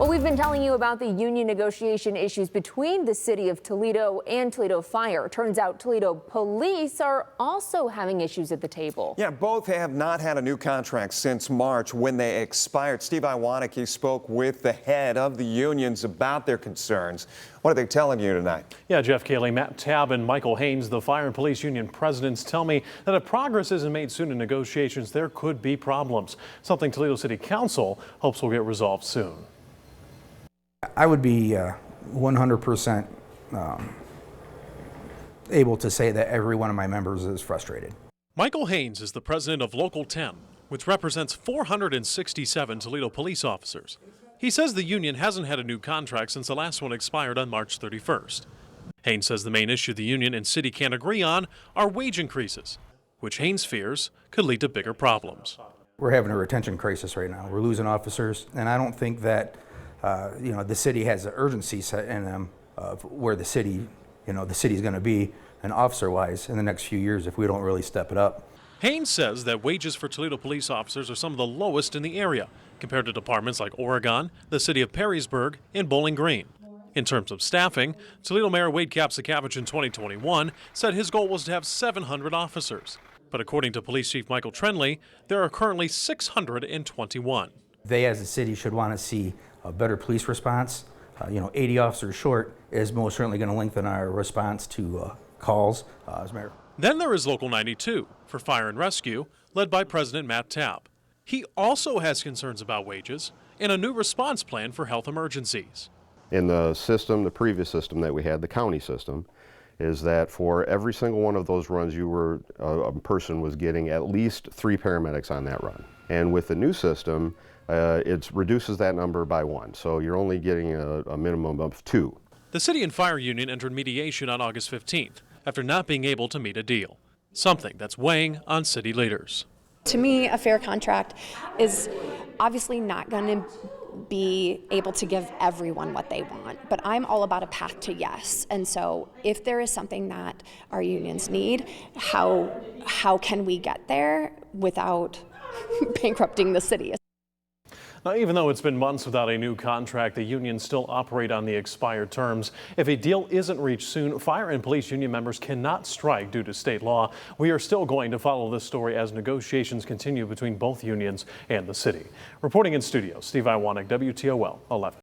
Well, we've been telling you about the union negotiation issues between the city of Toledo and Toledo Fire. Turns out Toledo police are also having issues at the table. Yeah, both have not had a new contract since March when they expired. Steve Iwaniki spoke with the head of the unions about their concerns. What are they telling you tonight? Yeah, Jeff Cayley, Matt Tabb, and Michael Haynes, the fire and police union presidents, tell me that if progress isn't made soon in negotiations, there could be problems. Something Toledo City Council hopes will get resolved soon. I would be 100% able to say that every one of my members is frustrated. Michael Haynes is the president of Local 10, which represents 467 Toledo police officers. He says the union hasn't had a new contract since the last one expired on March 31st. Haynes says the main issue the union and city can't agree on are wage increases, which Haynes fears could lead to bigger problems. We're having a retention crisis right now. We're losing officers, and I don't think that the city has the urgency set in them of where the city, the city's going to be, and officer-wise, in the next few years if we don't really step it up. Haynes says that wages for Toledo police officers are some of the lowest in the area, compared to departments like Oregon, the city of Perrysburg, and Bowling Green. In terms of staffing, Toledo Mayor Wade Kapsakavich in 2021 said his goal was to have 700 officers. But according to Police Chief Michael Trenley, there are currently 621. They, as a city, should want to see a better police response. 80 officers short is most certainly going to lengthen our response to calls as mayor. Then there is Local 92 for fire and rescue, led by President Matt Tabb. He also has concerns about wages and a new response plan for health emergencies. In the system, the previous system that we had, the county system, is that for every single one of those runs a person was getting at least 3 paramedics on that run. And with the new system, it reduces that number by 1, so you're only getting a minimum of 2. The city and fire union entered mediation on August 15th after not being able to meet a deal, something that's weighing on city leaders. To me, a fair contract is obviously not going to be able to give everyone what they want, but I'm all about a path to yes. And so if there is something that our unions need, how can we get there without bankrupting the city? Now, even though it's been months without a new contract, the unions still operate on the expired terms. If a deal isn't reached soon, fire and police union members cannot strike due to state law. We are still going to follow this story as negotiations continue between both unions and the city. Reporting in studio, Steve Iwaniki, WTOL 11.